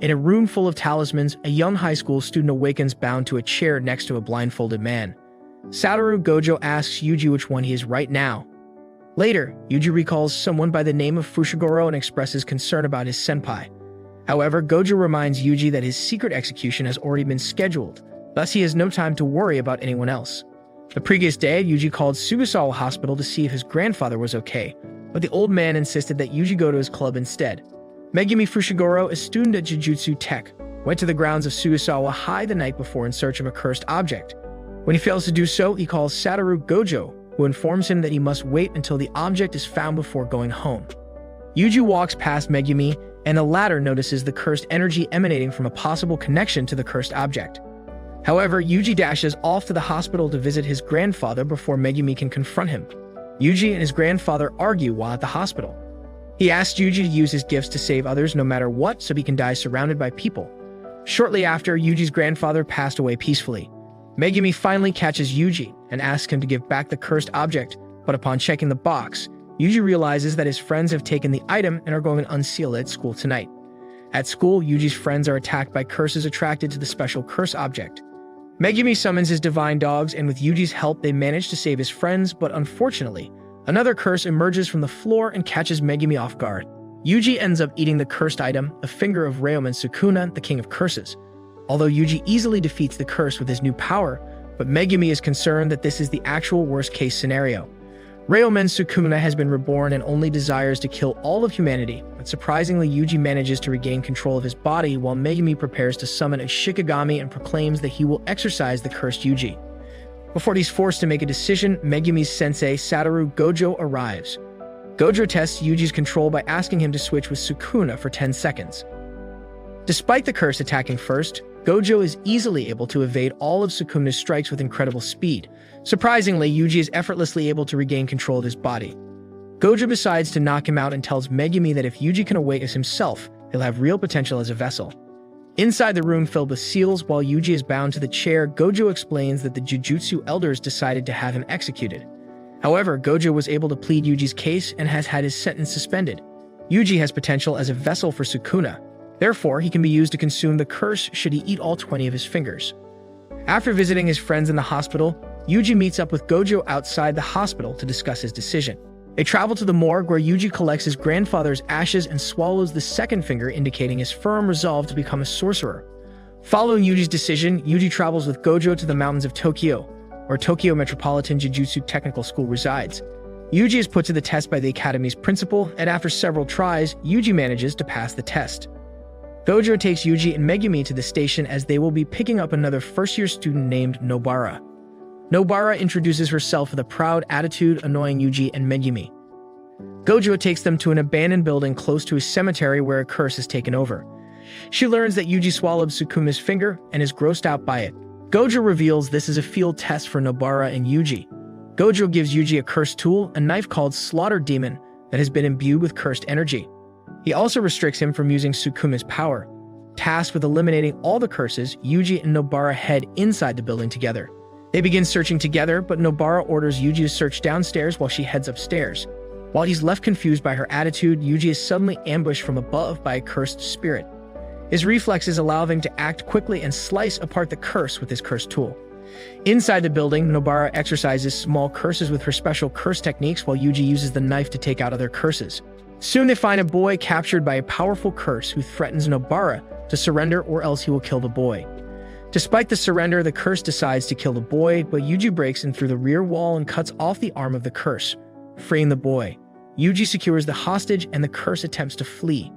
In a room full of talismans, a young high school student awakens bound to a chair next to a blindfolded man. Satoru Gojo asks Yuji which one he is right now. Later, Yuji recalls someone by the name of Fushiguro and expresses concern about his senpai. However, Gojo reminds Yuji that his secret execution has already been scheduled, thus he has no time to worry about anyone else. The previous day, Yuji called Sugasawa Hospital to see if his grandfather was okay, but the old man insisted that Yuji go to his club instead. Megumi Fushiguro, a student at Jujutsu Tech, went to the grounds of Sugasawa High the night before in search of a cursed object. When he fails to do so, he calls Satoru Gojo, who informs him that he must wait until the object is found before going home. Yuji walks past Megumi, and the latter notices the cursed energy emanating from a possible connection to the cursed object. However, Yuji dashes off to the hospital to visit his grandfather before Megumi can confront him. Yuji and his grandfather argue while at the hospital. He asks Yuji to use his gifts to save others no matter what so he can die surrounded by people. Shortly after, Yuji's grandfather passed away peacefully. Megumi finally catches Yuji and asks him to give back the cursed object, but upon checking the box, Yuji realizes that his friends have taken the item and are going to unseal it at school tonight. At school, Yuji's friends are attacked by curses attracted to the special curse object. Megumi summons his divine dogs, and with Yuji's help, they manage to save his friends, but unfortunately, another curse emerges from the floor and catches Megumi off guard. Yuji ends up eating the cursed item, a finger of Ryomen Sukuna, the king of curses. Although Yuji easily defeats the curse with his new power, but Megumi is concerned that this is the actual worst-case scenario. Ryomen Sukuna has been reborn and only desires to kill all of humanity, but surprisingly Yuji manages to regain control of his body while Megumi prepares to summon a Shikigami and proclaims that he will exorcise the cursed Yuji. Before he's forced to make a decision, Megumi's sensei Satoru Gojo arrives. Gojo tests Yuji's control by asking him to switch with Sukuna for 10 seconds. Despite the curse attacking first, Gojo is easily able to evade all of Sukuna's strikes with incredible speed. Surprisingly, Yuji is effortlessly able to regain control of his body. Gojo decides to knock him out and tells Megumi that if Yuji can awake as himself, he'll have real potential as a vessel. Inside the room filled with seals, while Yuji is bound to the chair, Gojo explains that the Jujutsu elders decided to have him executed. However, Gojo was able to plead Yuji's case and has had his sentence suspended. Yuji has potential as a vessel for Sukuna. Therefore, he can be used to consume the curse should he eat all 20 of his fingers. After visiting his friends in the hospital, Yuji meets up with Gojo outside the hospital to discuss his decision. They travel to the morgue where Yuji collects his grandfather's ashes and swallows the second finger, indicating his firm resolve to become a sorcerer. Following Yuji's decision, Yuji travels with Gojo to the mountains of Tokyo, where Tokyo Metropolitan Jujutsu Technical School resides. Yuji is put to the test by the academy's principal, and after several tries, Yuji manages to pass the test. Gojo takes Yuji and Megumi to the station as they will be picking up another first-year student named Nobara. Nobara introduces herself with a proud attitude, annoying Yuji and Megumi. Gojo takes them to an abandoned building close to a cemetery where a curse has taken over. She learns that Yuji swallowed Sukuma's finger and is grossed out by it. Gojo reveals this is a field test for Nobara and Yuji. Gojo gives Yuji a cursed tool, a knife called Slaughter Demon, that has been imbued with cursed energy. He also restricts him from using Sukuma's power. Tasked with eliminating all the curses, Yuji and Nobara head inside the building together. They begin searching together, but Nobara orders Yuji to search downstairs while she heads upstairs. While he's left confused by her attitude, Yuji is suddenly ambushed from above by a cursed spirit. His reflexes allow him to act quickly and slice apart the curse with his cursed tool. Inside the building, Nobara exercises small curses with her special curse techniques while Yuji uses the knife to take out other curses. Soon they find a boy captured by a powerful curse who threatens Nobara to surrender or else he will kill the boy. Despite the surrender, the curse decides to kill the boy, but Yuji breaks in through the rear wall and cuts off the arm of the curse, freeing the boy. Yuji secures the hostage and the curse attempts to flee.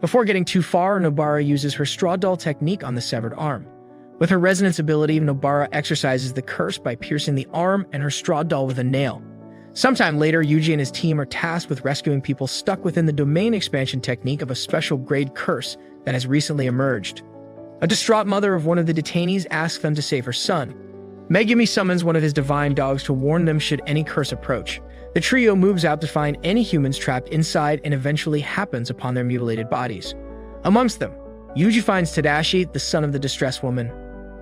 Before getting too far, Nobara uses her straw doll technique on the severed arm. With her resonance ability, Nobara exercises the curse by piercing the arm and her straw doll with a nail. Sometime later, Yuji and his team are tasked with rescuing people stuck within the domain expansion technique of a special grade curse that has recently emerged. A distraught mother of one of the detainees asks them to save her son. Megumi summons one of his divine dogs to warn them should any curse approach. The trio moves out to find any humans trapped inside and eventually happens upon their mutilated bodies. Amongst them, Yuji finds Tadashi, the son of the distressed woman.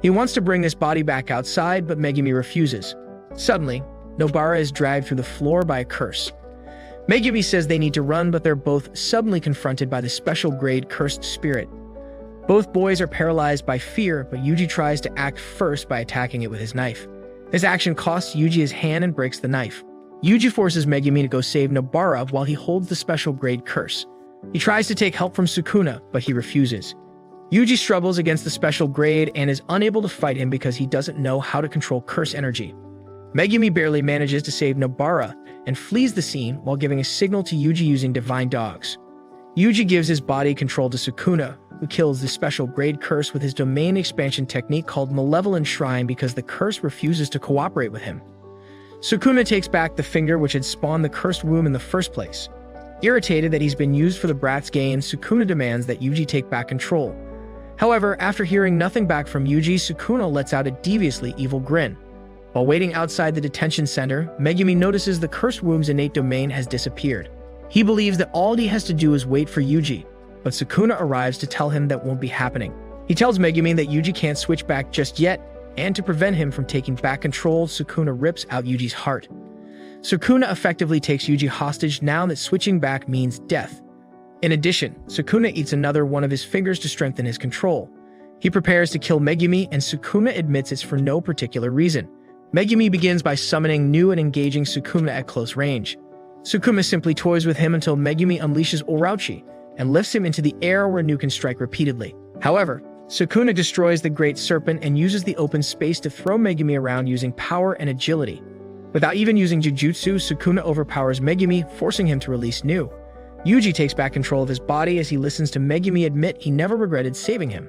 He wants to bring this body back outside, but Megumi refuses. Suddenly, Nobara is dragged through the floor by a curse. Megumi says they need to run, but they're both suddenly confronted by the special grade cursed spirit. Both boys are paralyzed by fear, but Yuji tries to act first by attacking it with his knife. This action costs Yuji his hand and breaks the knife. Yuji forces Megumi to go save Nobara while he holds the special grade curse. He tries to take help from Sukuna, but he refuses. Yuji struggles against the special grade and is unable to fight him because he doesn't know how to control curse energy. Megumi barely manages to save Nobara and flees the scene while giving a signal to Yuji using divine dogs. Yuji gives his body control to Sukuna, who kills the special grade curse with his domain expansion technique called Malevolent Shrine because the curse refuses to cooperate with him. Sukuna takes back the finger which had spawned the cursed womb in the first place. Irritated that he's been used for the brat's gain, Sukuna demands that Yuji take back control. However, after hearing nothing back from Yuji, Sukuna lets out a deviously evil grin. While waiting outside the detention center, Megumi notices the cursed womb's innate domain has disappeared. He believes that all he has to do is wait for Yuji, but Sukuna arrives to tell him that won't be happening. He tells Megumi that Yuji can't switch back just yet, and to prevent him from taking back control, Sukuna rips out Yuji's heart. Sukuna effectively takes Yuji hostage now that switching back means death. In addition, Sukuna eats another one of his fingers to strengthen his control. He prepares to kill Megumi, and Sukuna admits it's for no particular reason. Megumi begins by summoning new and engaging Sukuna at close range. Sukuna simply toys with him until Megumi unleashes Orochi and lifts him into the air where Nu can strike repeatedly. However, Sukuna destroys the Great Serpent and uses the open space to throw Megumi around using power and agility. Without even using jujutsu, Sukuna overpowers Megumi, forcing him to release Nu. Yuji takes back control of his body as he listens to Megumi admit he never regretted saving him.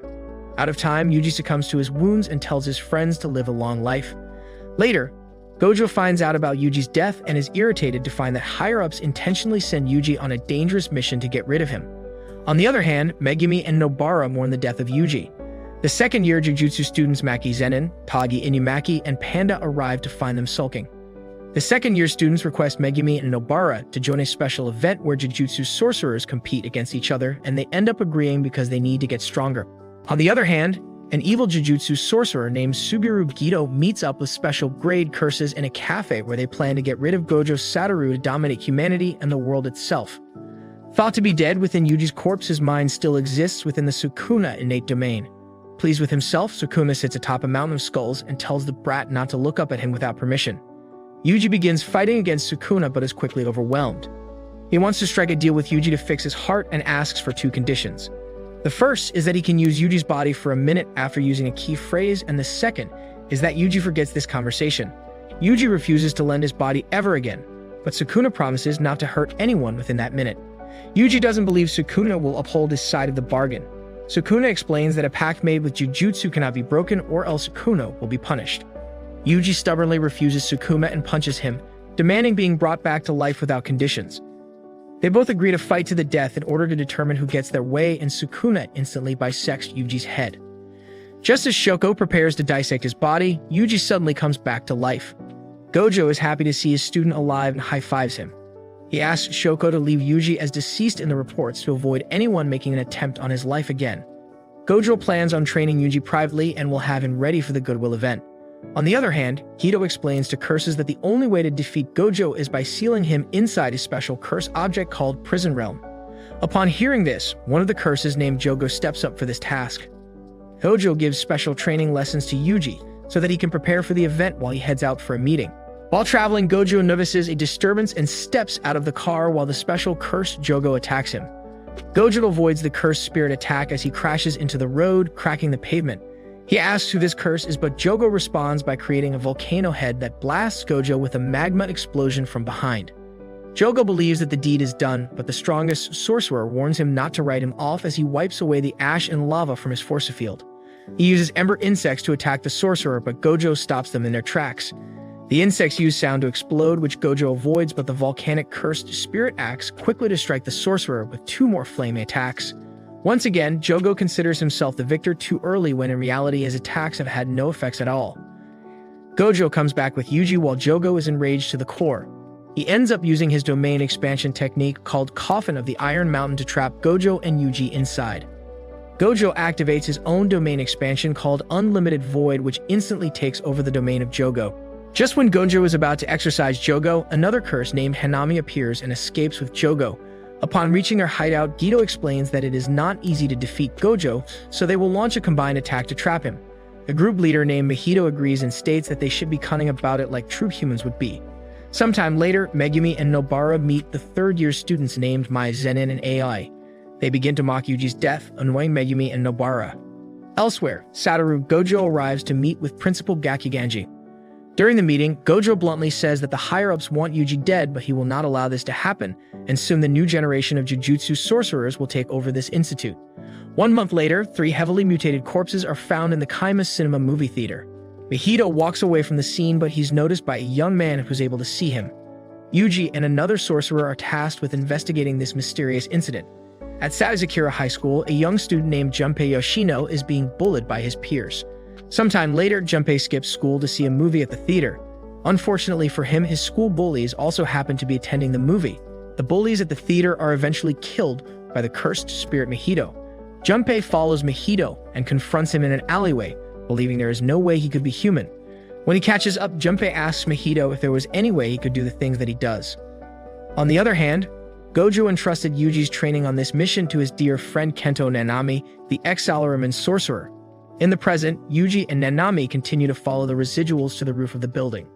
Out of time, Yuji succumbs to his wounds and tells his friends to live a long life. Later, Gojo finds out about Yuji's death and is irritated to find that higher-ups intentionally send Yuji on a dangerous mission to get rid of him. On the other hand, Megumi and Nobara mourn the death of Yuji. The second-year Jujutsu students Maki Zenin, Tagi Inumaki, and Panda arrive to find them sulking. The second-year students request Megumi and Nobara to join a special event where Jujutsu sorcerers compete against each other, and they end up agreeing because they need to get stronger. On the other hand, an evil Jujutsu sorcerer named Suguru Gito meets up with special grade curses in a cafe where they plan to get rid of Gojo Satoru to dominate humanity and the world itself. Thought to be dead within Yuji's corpse, his mind still exists within the Sukuna innate domain. Pleased with himself, Sukuna sits atop a mountain of skulls and tells the brat not to look up at him without permission. Yuji begins fighting against Sukuna but is quickly overwhelmed. He wants to strike a deal with Yuji to fix his heart and asks for two conditions. The first is that he can use Yuji's body for a minute after using a key phrase, and the second is that Yuji forgets this conversation. Yuji refuses to lend his body ever again, but Sukuna promises not to hurt anyone within that minute. Yuji doesn't believe Sukuna will uphold his side of the bargain. Sukuna explains that a pact made with Jujutsu cannot be broken or else Sukuna will be punished. Yuji stubbornly refuses Sukuna and punches him, demanding being brought back to life without conditions. They both agree to fight to the death in order to determine who gets their way, and Sukuna instantly bisects Yuji's head. Just as Shoko prepares to dissect his body, Yuji suddenly comes back to life. Gojo is happy to see his student alive and high-fives him. He asks Shoko to leave Yuji as deceased in the reports to avoid anyone making an attempt on his life again. Gojo plans on training Yuji privately and will have him ready for the Goodwill event. On the other hand, Hito explains to Curses that the only way to defeat Gojo is by sealing him inside a special curse object called Prison Realm. Upon hearing this, one of the curses named Jogo steps up for this task. Gojo gives special training lessons to Yuji so that he can prepare for the event while he heads out for a meeting. While traveling, Gojo notices a disturbance and steps out of the car while the special cursed Jogo attacks him. Gojo avoids the cursed spirit attack as he crashes into the road, cracking the pavement. He asks who this curse is, but Jogo responds by creating a volcano head that blasts Gojo with a magma explosion from behind. Jogo believes that the deed is done, but the strongest sorcerer warns him not to write him off as he wipes away the ash and lava from his force field. He uses ember insects to attack the sorcerer, but Gojo stops them in their tracks. The insects use sound to explode, which Gojo avoids, but the volcanic cursed spirit axe quickly to strike the sorcerer with two more flame attacks. Once again, Jogo considers himself the victor too early when in reality his attacks have had no effects at all. Gojo comes back with Yuji while Jogo is enraged to the core. He ends up using his domain expansion technique called Coffin of the Iron Mountain to trap Gojo and Yuji inside. Gojo activates his own domain expansion called Unlimited Void, which instantly takes over the domain of Jogo. Just when Gojo is about to exorcise Jogo, another curse named Hanami appears and escapes with Jogo, Upon reaching their hideout, Geto explains that it is not easy to defeat Gojo, so they will launch a combined attack to trap him. The group leader named Mahito agrees and states that they should be cunning about it like true humans would be. Sometime later, Megumi and Nobara meet the third-year students named Mai Zenin and AI. They begin to mock Yuji's death, annoying Megumi and Nobara. Elsewhere, Satoru Gojo arrives to meet with Principal Gakuganji. During the meeting, Gojo bluntly says that the higher-ups want Yuji dead, but he will not allow this to happen, and soon the new generation of jujutsu sorcerers will take over this institute. 1 month later, 3 heavily mutated corpses are found in the Kaima Cinema movie theater. Mahito walks away from the scene, but he's noticed by a young man who's able to see him. Yuji and another sorcerer are tasked with investigating this mysterious incident. At Sazakura High School, a young student named Junpei Yoshino is being bullied by his peers. Sometime later, Junpei skips school to see a movie at the theater. Unfortunately for him, his school bullies also happen to be attending the movie. The bullies at the theater are eventually killed by the cursed spirit Mahito. Junpei follows Mahito and confronts him in an alleyway, believing there is no way he could be human. When he catches up, Junpei asks Mahito if there was any way he could do the things that he does. On the other hand, Gojo entrusted Yuji's training on this mission to his dear friend Kento Nanami, the ex-Salaryman sorcerer. In the present, Yuji and Nanami continue to follow the residuals to the roof of the building.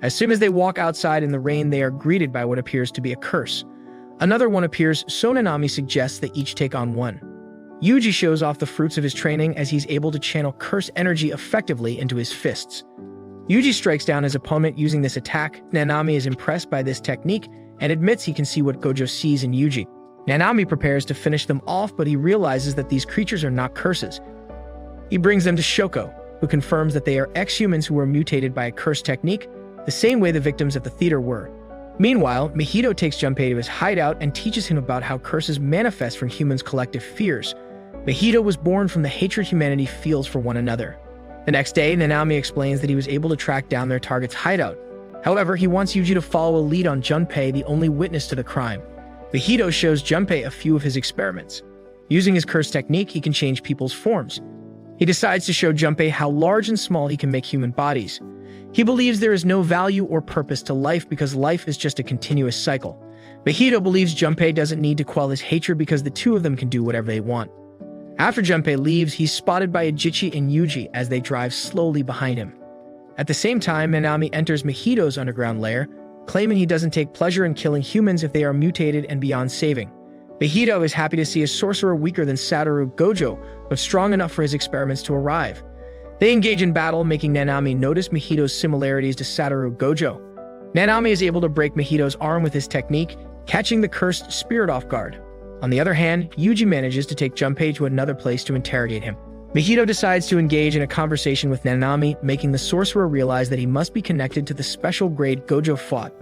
As soon as they walk outside in the rain, they are greeted by what appears to be a curse. Another one appears, so Nanami suggests they each take on one. Yuji shows off the fruits of his training as he's able to channel curse energy effectively into his fists. Yuji strikes down his opponent using this attack. Nanami is impressed by this technique and admits he can see what Gojo sees in Yuji. Nanami prepares to finish them off, but he realizes that these creatures are not curses. He brings them to Shoko, who confirms that they are ex-humans who were mutated by a curse technique, the same way the victims at the theater were. Meanwhile, Mahito takes Junpei to his hideout and teaches him about how curses manifest from humans' collective fears. Mahito was born from the hatred humanity feels for one another. The next day, Nanami explains that he was able to track down their target's hideout. However, he wants Yuji to follow a lead on Junpei, the only witness to the crime. Mahito shows Junpei a few of his experiments. Using his curse technique, he can change people's forms. He decides to show Junpei how large and small he can make human bodies. He believes there is no value or purpose to life because life is just a continuous cycle. Mahito believes Junpei doesn't need to quell his hatred because the two of them can do whatever they want. After Junpei leaves, he's spotted by Ajichi and Yuji as they drive slowly behind him. At the same time, Nanami enters Mahito's underground lair, claiming he doesn't take pleasure in killing humans if they are mutated and beyond saving. Mahito is happy to see a sorcerer weaker than Satoru Gojo, but strong enough for his experiments to arrive. They engage in battle, making Nanami notice Mahito's similarities to Satoru Gojo. Nanami is able to break Mahito's arm with his technique, catching the cursed spirit off guard. On the other hand, Yuji manages to take Junpei to another place to interrogate him. Mahito decides to engage in a conversation with Nanami, making the sorcerer realize that he must be connected to the special grade Gojo fought.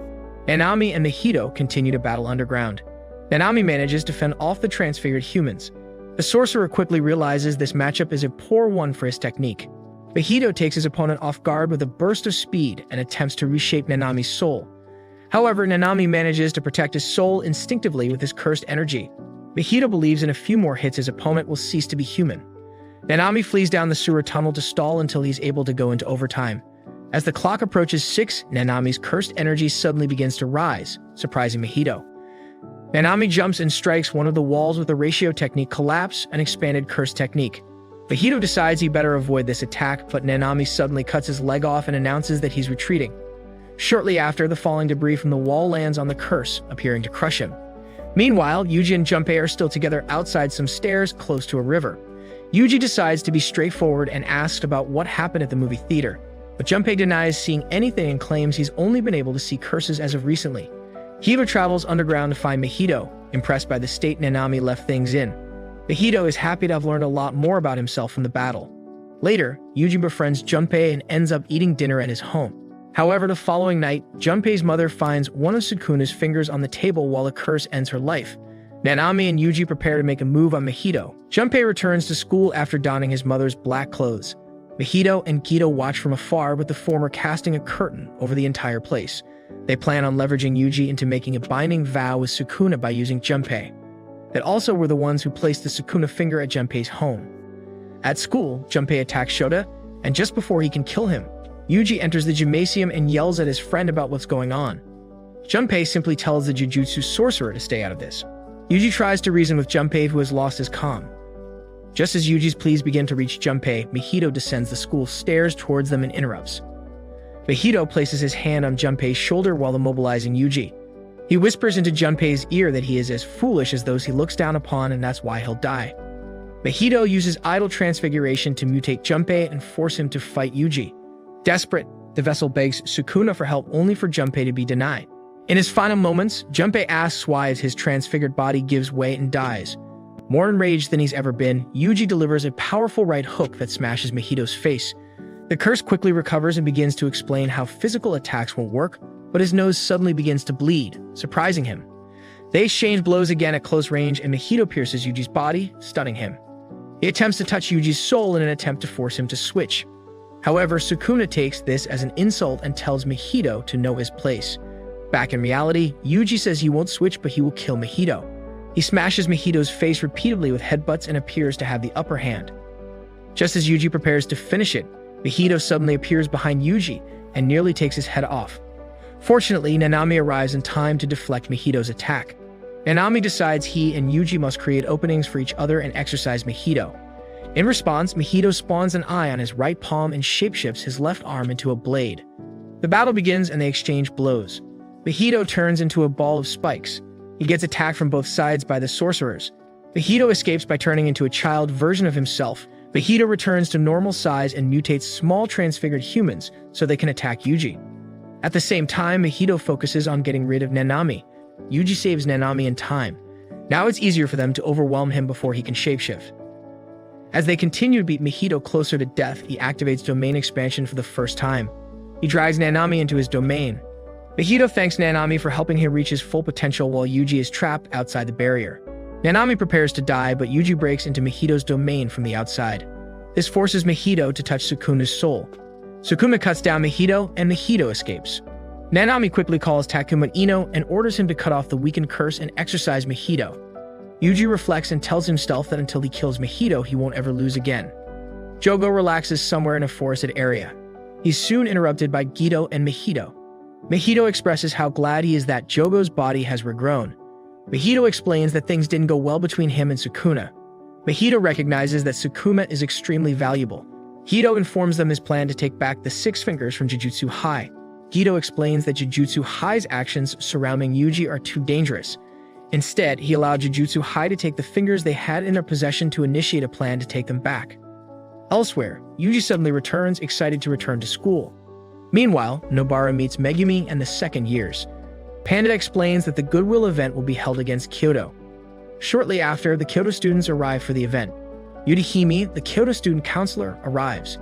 Nanami and Mahito continue to battle underground. Nanami manages to fend off the transfigured humans. The sorcerer quickly realizes this matchup is a poor one for his technique. Mahito takes his opponent off guard with a burst of speed and attempts to reshape Nanami's soul. However, Nanami manages to protect his soul instinctively with his cursed energy. Mahito believes in a few more hits his opponent will cease to be human. Nanami flees down the sewer tunnel to stall until he's able to go into overtime. As the clock approaches 6, Nanami's cursed energy suddenly begins to rise, surprising Mahito. Nanami jumps and strikes one of the walls with a ratio technique collapse, an expanded curse technique. Mahito decides he better avoid this attack, but Nanami suddenly cuts his leg off and announces that he's retreating. Shortly after, the falling debris from the wall lands on the curse, appearing to crush him. Meanwhile, Yuji and Junpei are still together outside some stairs close to a river. Yuji decides to be straightforward and asks about what happened at the movie theater, but Junpei denies seeing anything and claims he's only been able to see curses as of recently. Hiba travels underground to find Mahito, impressed by the state Nanami left things in. Mahito is happy to have learned a lot more about himself from the battle. Later, Yuji befriends Junpei and ends up eating dinner at his home. However, the following night, Junpei's mother finds one of Sukuna's fingers on the table while a curse ends her life. Nanami and Yuji prepare to make a move on Mahito. Junpei returns to school after donning his mother's black clothes. Mahito and Geto watch from afar, with the former casting a curtain over the entire place. They plan on leveraging Yuji into making a binding vow with Sukuna by using Junpei. They also were the ones who placed the Sukuna finger at Junpei's home. At school, Junpei attacks Shota, and just before he can kill him, Yuji enters the gymnasium and yells at his friend about what's going on. Junpei simply tells the jujutsu sorcerer to stay out of this. Yuji tries to reason with Junpei, who has lost his calm. Just as Yuji's pleas begin to reach Junpei, Mahito descends the school stairs towards them and interrupts. Mahito places his hand on Junpei's shoulder while immobilizing Yuji. He whispers into Junpei's ear that he is as foolish as those he looks down upon, and that's why he'll die. Mahito uses idle transfiguration to mutate Junpei and force him to fight Yuji. Desperate, the vessel begs Sukuna for help, only for Junpei to be denied. In his final moments, Junpei asks why as his transfigured body gives way and dies. More enraged than he's ever been, Yuji delivers a powerful right hook that smashes Mahito's face. The curse quickly recovers and begins to explain how physical attacks won't work, but his nose suddenly begins to bleed, surprising him. They exchange blows again at close range, and Mahito pierces Yuji's body, stunning him. He attempts to touch Yuji's soul in an attempt to force him to switch. However, Sukuna takes this as an insult and tells Mahito to know his place. Back in reality, Yuji says he won't switch, but he will kill Mahito. He smashes Mahito's face repeatedly with headbutts and appears to have the upper hand. Just as Yuji prepares to finish it, Mahito suddenly appears behind Yuji and nearly takes his head off. Fortunately, Nanami arrives in time to deflect Mahito's attack. Nanami decides he and Yuji must create openings for each other and exorcise Mahito. In response, Mahito spawns an eye on his right palm and shapeshifts his left arm into a blade. The battle begins and they exchange blows. Mahito turns into a ball of spikes. He gets attacked from both sides by the sorcerers. Mahito escapes by turning into a child version of himself. Mahito returns to normal size and mutates small transfigured humans so they can attack Yuji. At the same time, Mahito focuses on getting rid of Nanami. Yuji saves Nanami in time. Now it's easier for them to overwhelm him before he can shapeshift. As they continue to beat Mahito closer to death, he activates domain expansion for the first time. He drags Nanami into his domain. Mahito thanks Nanami for helping him reach his full potential while Yuji is trapped outside the barrier. Nanami prepares to die, but Yuji breaks into Mahito's domain from the outside. This forces Mahito to touch Sukuna's soul. Sukuna cuts down Mahito, and Mahito escapes. Nanami quickly calls Takuma Ino and orders him to cut off the weakened curse and exorcise Mahito. Yuji reflects and tells himself that until he kills Mahito, he won't ever lose again. Jogo relaxes somewhere in a forested area. He's soon interrupted by Gito and Mahito. Mahito expresses how glad he is that Jogo's body has regrown. Mahito explains that things didn't go well between him and Sukuna. Mahito recognizes that Sukuna is extremely valuable. Gito informs them his plan to take back the 6 fingers from Jujutsu High. Gito explains that Jujutsu High's actions surrounding Yuji are too dangerous. Instead, he allowed Jujutsu High to take the fingers they had in their possession to initiate a plan to take them back. Elsewhere, Yuji suddenly returns, excited to return to school. Meanwhile, Nobara meets Megumi and the second years. Panda explains that the Goodwill event will be held against Kyoto. Shortly after, the Kyoto students arrive for the event. Yudihime, the Kyoto student counselor, arrives.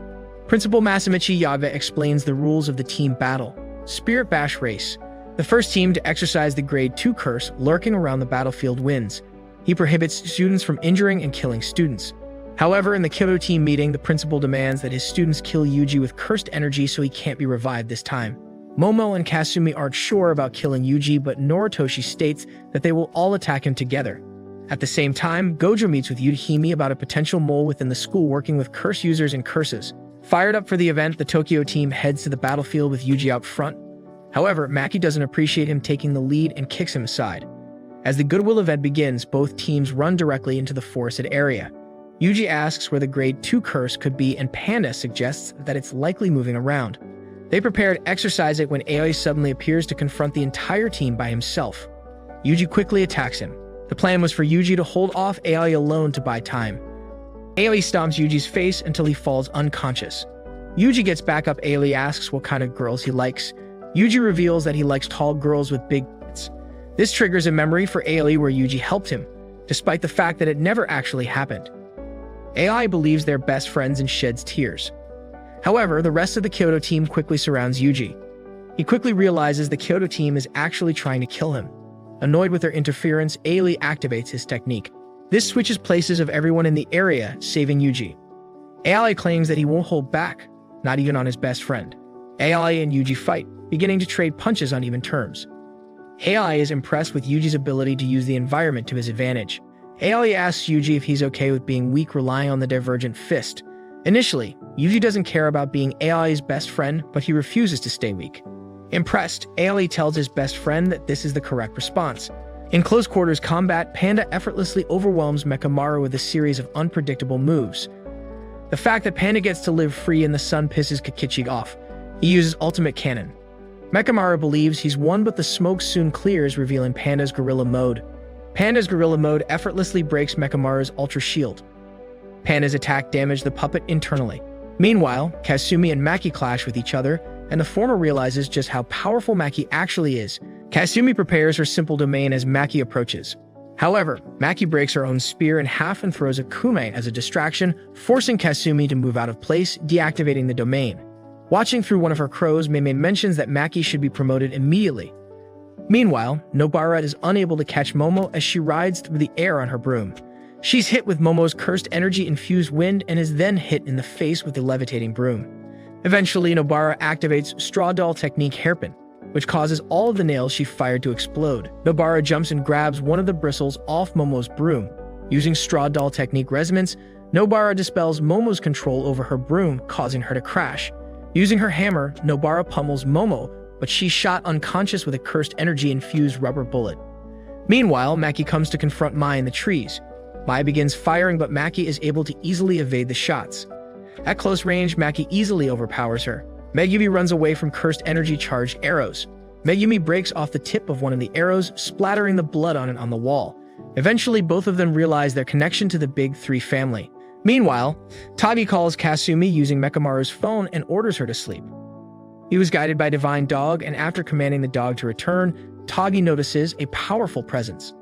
Principal Masamichi Yaga explains the rules of the team battle. Spirit Bash Race. The first team to exercise the Grade 2 curse lurking around the battlefield wins. He prohibits students from injuring and killing students. However, in the Kyoto team meeting, the principal demands that his students kill Yuji with cursed energy so he can't be revived this time. Momo and Kasumi aren't sure about killing Yuji, but Noritoshi states that they will all attack him together. At the same time, Gojo meets with Yudihime about a potential mole within the school working with curse users and curses. Fired up for the event, the Tokyo team heads to the battlefield with Yuji out front. However, Maki doesn't appreciate him taking the lead and kicks him aside. As the Goodwill event begins, both teams run directly into the forested area. Yuji asks where the Grade 2 curse could be, and Panda suggests that it's likely moving around. They prepare to exercise it when Aoi suddenly appears to confront the entire team by himself. Yuji quickly attacks him. The plan was for Yuji to hold off Aoi alone to buy time. Aoi stomps Yuji's face until he falls unconscious. Yuji gets back up. Aoi asks what kind of girls he likes. Yuji reveals that he likes tall girls with big butts. This triggers a memory for Aoi where Yuji helped him, despite the fact that it never actually happened. Aoi believes they're best friends and sheds tears. However, the rest of the Kyoto team quickly surrounds Yuji. He quickly realizes the Kyoto team is actually trying to kill him. Annoyed with their interference, Aoi activates his technique. This switches places of everyone in the area, saving Yuji. Aoi claims that he won't hold back, not even on his best friend. Aoi and Yuji fight, beginning to trade punches on even terms. Aoi is impressed with Yuji's ability to use the environment to his advantage. Aoi asks Yuji if he's okay with being weak, relying on the divergent fist. Initially, Yuji doesn't care about being Aoi's best friend, but he refuses to stay weak. Impressed, Aoi tells his best friend that this is the correct response. In close quarters combat, Panda effortlessly overwhelms Mechamaru with a series of unpredictable moves. The fact that Panda gets to live free in the sun pisses Kakichi off. He uses Ultimate Cannon. Mechamaru believes he's won, but the smoke soon clears, revealing Panda's Gorilla Mode. Panda's Gorilla Mode effortlessly breaks Mechamaru's Ultra Shield. Panda's attack damaged the puppet internally. Meanwhile, Kasumi and Maki clash with each other, and the former realizes just how powerful Maki actually is. Kasumi prepares her simple domain as Maki approaches. However, Maki breaks her own spear in half and throws a kume as a distraction, forcing Kasumi to move out of place, deactivating the domain. Watching through one of her crows, Mei mentions that Maki should be promoted immediately. Meanwhile, Nobara is unable to catch Momo as she rides through the air on her broom. She's hit with Momo's cursed energy-infused wind and is then hit in the face with the levitating broom. Eventually, Nobara activates Straw Doll Technique Hairpin, which causes all of the nails she fired to explode. Nobara jumps and grabs one of the bristles off Momo's broom. Using Straw Doll Technique Resonance, Nobara dispels Momo's control over her broom, causing her to crash. Using her hammer, Nobara pummels Momo, but she's shot unconscious with a cursed energy-infused rubber bullet. Meanwhile, Maki comes to confront Mai in the trees. Mai begins firing, but Maki is able to easily evade the shots. At close range, Maki easily overpowers her. Megumi runs away from cursed energy-charged arrows. Megumi breaks off the tip of one of the arrows, splattering the blood on it on the wall. Eventually, both of them realize their connection to the Big Three family. Meanwhile, Tagi calls Kasumi using Mechamaru's phone and orders her to sleep. He was guided by Divine Dog, and after commanding the dog to return, Tagi notices a powerful presence.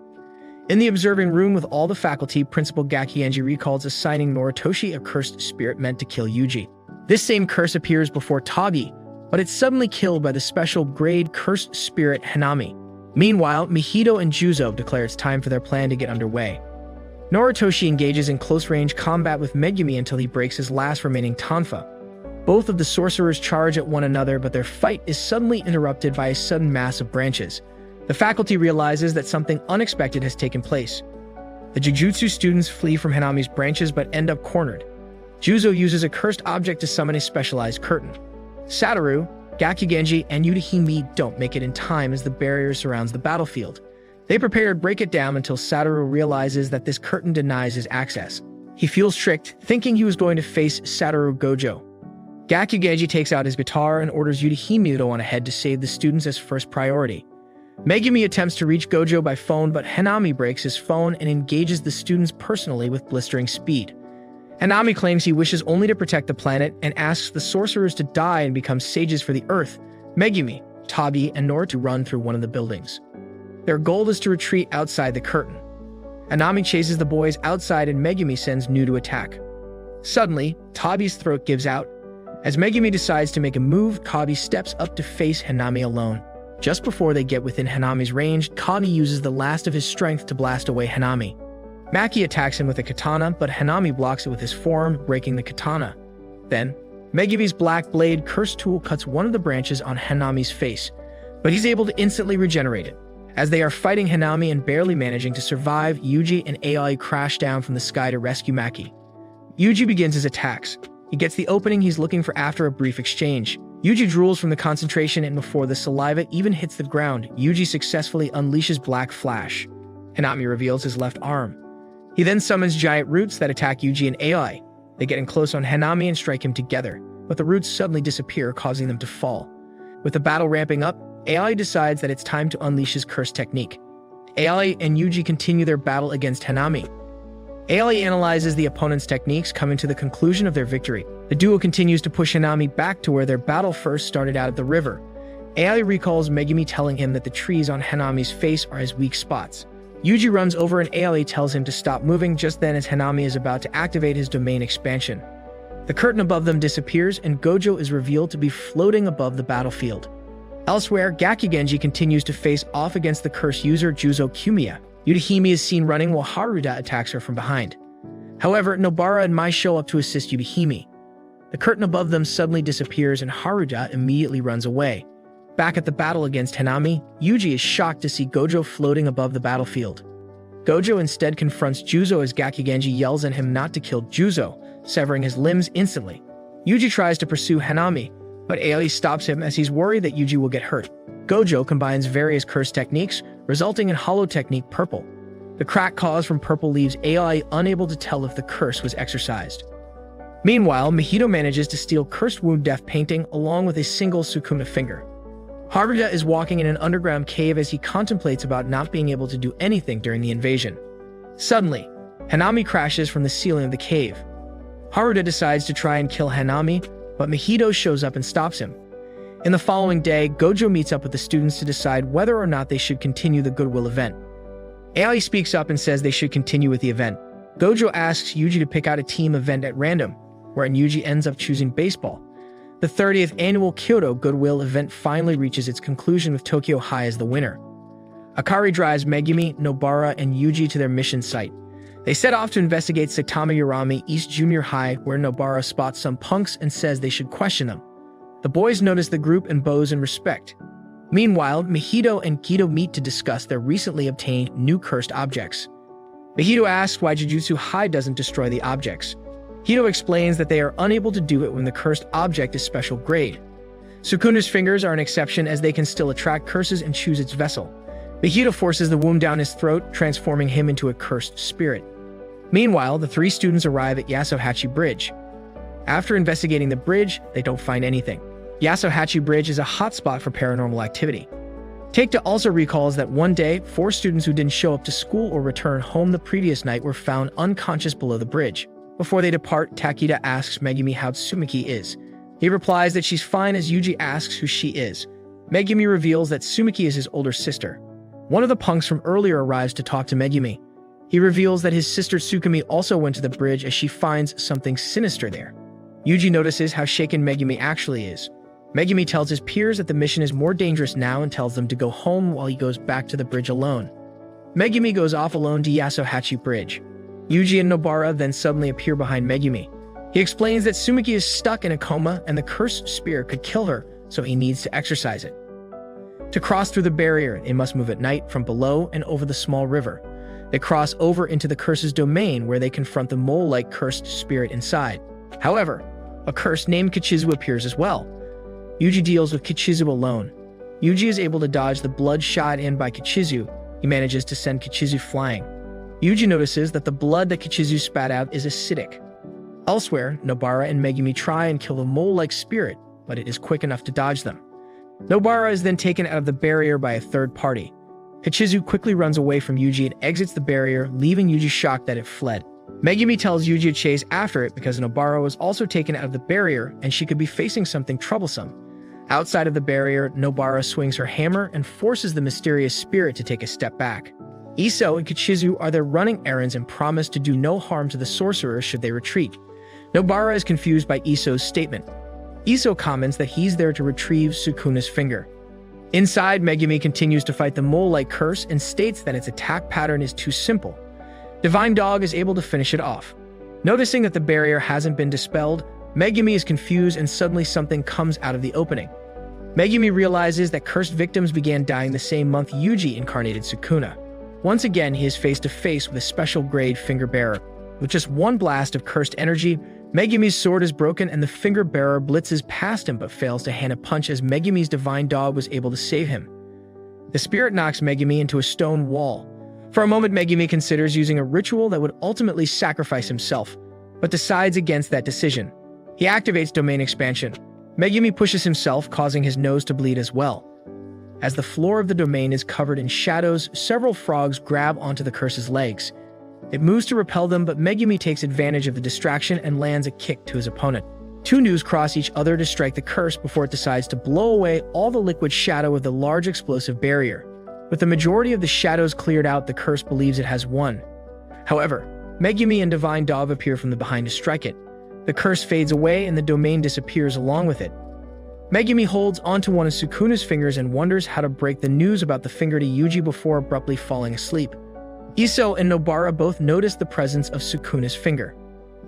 In the observing room with all the faculty, Principal Gakienji recalls assigning Noritoshi a cursed spirit meant to kill Yuji. This same curse appears before Tagi, but it's suddenly killed by the special grade cursed spirit Hanami. Meanwhile, Mihito and Juzo declare it's time for their plan to get underway. Noritoshi engages in close-range combat with Megumi until he breaks his last remaining tonfa. Both of the sorcerers charge at one another, but their fight is suddenly interrupted by a sudden mass of branches. The faculty realizes that something unexpected has taken place. The jujutsu students flee from Hanami's branches but end up cornered. Juzo uses a cursed object to summon a specialized curtain. Satoru, Gakugenji, and Yudahime don't make it in time as the barrier surrounds the battlefield. They prepare to break it down until Satoru realizes that this curtain denies his access. He feels tricked, thinking he was going to face Satoru Gojo. Gakugenji takes out his guitar and orders Yudahime to go on ahead to save the students as first priority. Megumi attempts to reach Gojo by phone, but Hanami breaks his phone and engages the students personally with blistering speed. Hanami claims he wishes only to protect the planet and asks the sorcerers to die and become sages for the Earth. Megumi, Tabi, and Nor to run through one of the buildings. Their goal is to retreat outside the curtain. Hanami chases the boys outside and Megumi sends Nu to attack. Suddenly, Tabi's throat gives out. As Megumi decides to make a move, Tabi steps up to face Hanami alone. Just before they get within Hanami's range, Tabi uses the last of his strength to blast away Hanami. Maki attacks him with a katana, but Hanami blocks it with his forearm, breaking the katana. Then, Megumi's black blade cursed tool cuts one of the branches on Hanami's face, but he's able to instantly regenerate it. As they are fighting Hanami and barely managing to survive, Yuji and Ai crash down from the sky to rescue Maki. Yuji begins his attacks. He gets the opening he's looking for after a brief exchange. Yuji drools from the concentration, and before the saliva even hits the ground, Yuji successfully unleashes Black Flash. Hanami reveals his left arm. He then summons giant roots that attack Yuji and Ai. They get in close on Hanami and strike him together, but the roots suddenly disappear, causing them to fall. With the battle ramping up, Ai decides that it's time to unleash his curse technique. Ai and Yuji continue their battle against Hanami. Ai analyzes the opponent's techniques, coming to the conclusion of their victory. The duo continues to push Hanami back to where their battle first started out at the river. Ai recalls Megumi telling him that the trees on Hanami's face are his weak spots. Yuji runs over and Ai tells him to stop moving just then as Hanami is about to activate his domain expansion. The curtain above them disappears and Gojo is revealed to be floating above the battlefield. Elsewhere, Gakugenji continues to face off against the curse user Juzo Kumiya. Yudahime is seen running while Haruda attacks her from behind. However, Nobara and Mai show up to assist Yudahime. The curtain above them suddenly disappears and Haruda immediately runs away. Back at the battle against Hanami, Yuji is shocked to see Gojo floating above the battlefield. Gojo instead confronts Juzo as Gakugenji yells at him not to kill Juzo, severing his limbs instantly. Yuji tries to pursue Hanami, but Ai stops him as he's worried that Yuji will get hurt. Gojo combines various curse techniques, resulting in hollow technique purple. The crack caused from purple leaves AI unable to tell if the curse was exercised. Meanwhile, Mahito manages to steal Cursed Wound Death painting along with a single Sukuna finger. Haruta is walking in an underground cave as he contemplates about not being able to do anything during the invasion. Suddenly, Hanami crashes from the ceiling of the cave. Haruta decides to try and kill Hanami, but Mahito shows up and stops him. In the following day, Gojo meets up with the students to decide whether or not they should continue the Goodwill event. Aoi speaks up and says they should continue with the event. Gojo asks Yuji to pick out a team event at random, wherein Yuji ends up choosing baseball. The 30th annual Kyoto Goodwill event finally reaches its conclusion with Tokyo High as the winner. Akari drives Megumi, Nobara, and Yuji to their mission site. They set off to investigate Saitama Urami East Junior High, where Nobara spots some punks and says they should question them. The boys notice the group and bows in respect. Meanwhile, Mahito and Kido meet to discuss their recently obtained new cursed objects. Mahito asks why Jujutsu High doesn't destroy the objects. Hito explains that they are unable to do it when the cursed object is special grade. Sukuna's fingers are an exception as they can still attract curses and choose its vessel. Mahito forces the wound down his throat, transforming him into a cursed spirit. Meanwhile, the three students arrive at Yasuhachi Bridge. After investigating the bridge, they don't find anything. Yasuhachi Bridge is a hotspot for paranormal activity. Take-Two also recalls that one day, 4 students who didn't show up to school or return home the previous night were found unconscious below the bridge. Before they depart, Takeda asks Megumi how Tsumiki is. He replies that she's fine as Yuji asks who she is. Megumi reveals that Tsumiki is his older sister. One of the punks from earlier arrives to talk to Megumi. He reveals that his sister Tsukumi also went to the bridge as she finds something sinister there. Yuji notices how shaken Megumi actually is. Megumi tells his peers that the mission is more dangerous now and tells them to go home while he goes back to the bridge alone. Megumi goes off alone to Yasuhachi Bridge. Yuji and Nobara then suddenly appear behind Megumi. He explains that Tsumiki is stuck in a coma and the cursed spear could kill her, so he needs to exorcise it. To cross through the barrier, they must move at night from below and over the small river. They cross over into the curse's domain where they confront the mole-like cursed spirit inside. However, a curse named Kichizu appears as well. Yuji deals with Kichizu alone. Yuji is able to dodge the blood shot in by Kichizu. He manages to send Kichizu flying. Yuji notices that the blood that Kichizu spat out is acidic. Elsewhere, Nobara and Megumi try and kill the mole-like spirit, but it is quick enough to dodge them. Nobara is then taken out of the barrier by a third party. Kichizu quickly runs away from Yuji and exits the barrier, leaving Yuji shocked that it fled. Megumi tells Yuji to chase after it because Nobara was also taken out of the barrier and she could be facing something troublesome. Outside of the barrier, Nobara swings her hammer and forces the mysterious spirit to take a step back. Iso and Kichizu are there running errands and promise to do no harm to the sorcerer should they retreat. Nobara is confused by Iso's statement. Iso comments that he's there to retrieve Sukuna's finger. Inside, Megumi continues to fight the mole-like curse and states that its attack pattern is too simple. Divine Dog is able to finish it off. Noticing that the barrier hasn't been dispelled, Megumi is confused and suddenly something comes out of the opening. Megumi realizes that cursed victims began dying the same month Yuji incarnated Sukuna. Once again, he is face to face with a special grade finger bearer. With just one blast of cursed energy, Megumi's sword is broken and the finger bearer blitzes past him but fails to hand a punch as Megumi's divine dog was able to save him. The spirit knocks Megumi into a stone wall. For a moment, Megumi considers using a ritual that would ultimately sacrifice himself, but decides against that decision. He activates domain expansion. Megumi pushes himself, causing his nose to bleed as well. As the floor of the domain is covered in shadows, several frogs grab onto the curse's legs. It moves to repel them, but Megumi takes advantage of the distraction and lands a kick to his opponent. 2 news cross each other to strike the curse before it decides to blow away all the liquid shadow of the large explosive barrier. With the majority of the shadows cleared out, the curse believes it has won. However, Megumi and Divine Dog appear from the behind to strike it. The curse fades away and the domain disappears along with it. Megumi holds onto one of Sukuna's fingers and wonders how to break the news about the finger to Yuji before abruptly falling asleep. Iso and Nobara both notice the presence of Sukuna's finger.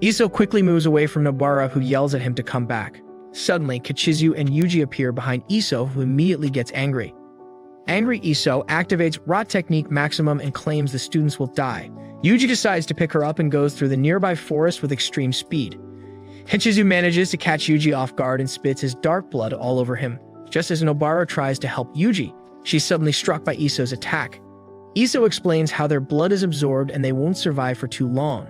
Iso quickly moves away from Nobara, who yells at him to come back. Suddenly, Kichizu and Yuji appear behind Iso, who immediately gets angry. Angry Iso activates Rot Technique Maximum and claims the students will die. Yuji decides to pick her up and goes through the nearby forest with extreme speed. Kichizu manages to catch Yuji off guard and spits his dark blood all over him. Just as Nobara tries to help Yuji, she's suddenly struck by Iso's attack. Iso explains how their blood is absorbed and they won't survive for too long.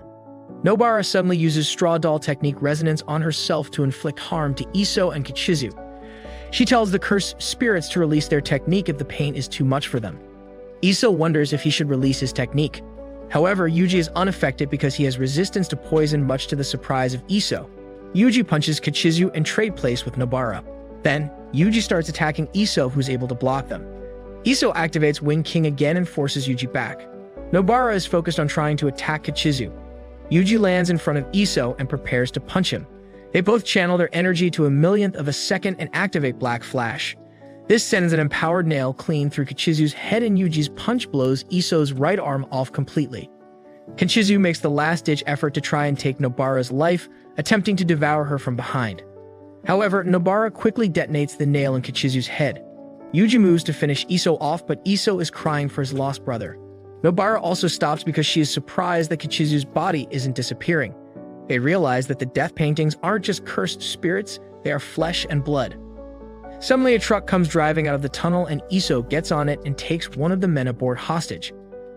Nobara suddenly uses straw doll technique resonance on herself to inflict harm to Iso and Kichizu. She tells the cursed spirits to release their technique if the pain is too much for them. Iso wonders if he should release his technique. However, Yuji is unaffected because he has resistance to poison, much to the surprise of Iso. Yuji punches Kichizu in trade place with Nobara. Then, Yuji starts attacking Iso, who's able to block them. Iso activates Wing King again and forces Yuji back. Nobara is focused on trying to attack Kichizu. Yuji lands in front of Iso and prepares to punch him. They both channel their energy to a millionth of a second and activate Black Flash. This sends an empowered nail clean through Kichizu's head, and Yuji's punch blows Iso's right arm off completely. Kichizu makes the last-ditch effort to try and take Nobara's life, attempting to devour her from behind. However, Nobara quickly detonates the nail in Kichizu's head. Yuji moves to finish Iso off, but Iso is crying for his lost brother. Nobara also stops because she is surprised that Kichizu's body isn't disappearing. They realize that the death paintings aren't just cursed spirits, they are flesh and blood. Suddenly, a truck comes driving out of the tunnel and Iso gets on it and takes one of the men aboard hostage.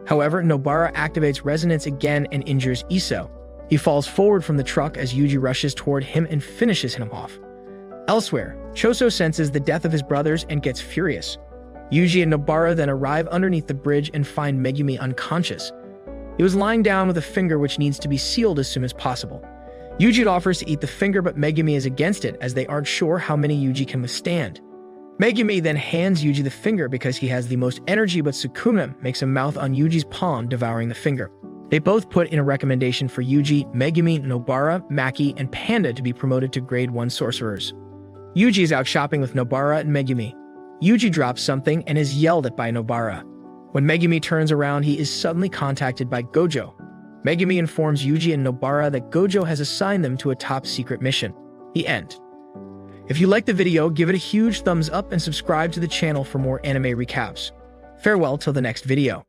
However, Nobara activates resonance again and injures Iso. He falls forward from the truck as Yuji rushes toward him and finishes him off. Elsewhere, Choso senses the death of his brothers and gets furious. Yuji and Nobara then arrive underneath the bridge and find Megumi unconscious. He was lying down with a finger which needs to be sealed as soon as possible. Yuji offers to eat the finger, but Megumi is against it as they aren't sure how many Yuji can withstand. Megumi then hands Yuji the finger because he has the most energy, but Sukuna makes a mouth on Yuji's palm, devouring the finger. They both put in a recommendation for Yuji, Megumi, Nobara, Maki, and Panda to be promoted to grade 1 sorcerers. Yuji is out shopping with Nobara and Megumi. Yuji drops something and is yelled at by Nobara. When Megumi turns around, he is suddenly contacted by Gojo. Megumi informs Yuji and Nobara that Gojo has assigned them to a top-secret mission. The end. If you liked the video, give it a huge thumbs up and subscribe to the channel for more anime recaps. Farewell till the next video.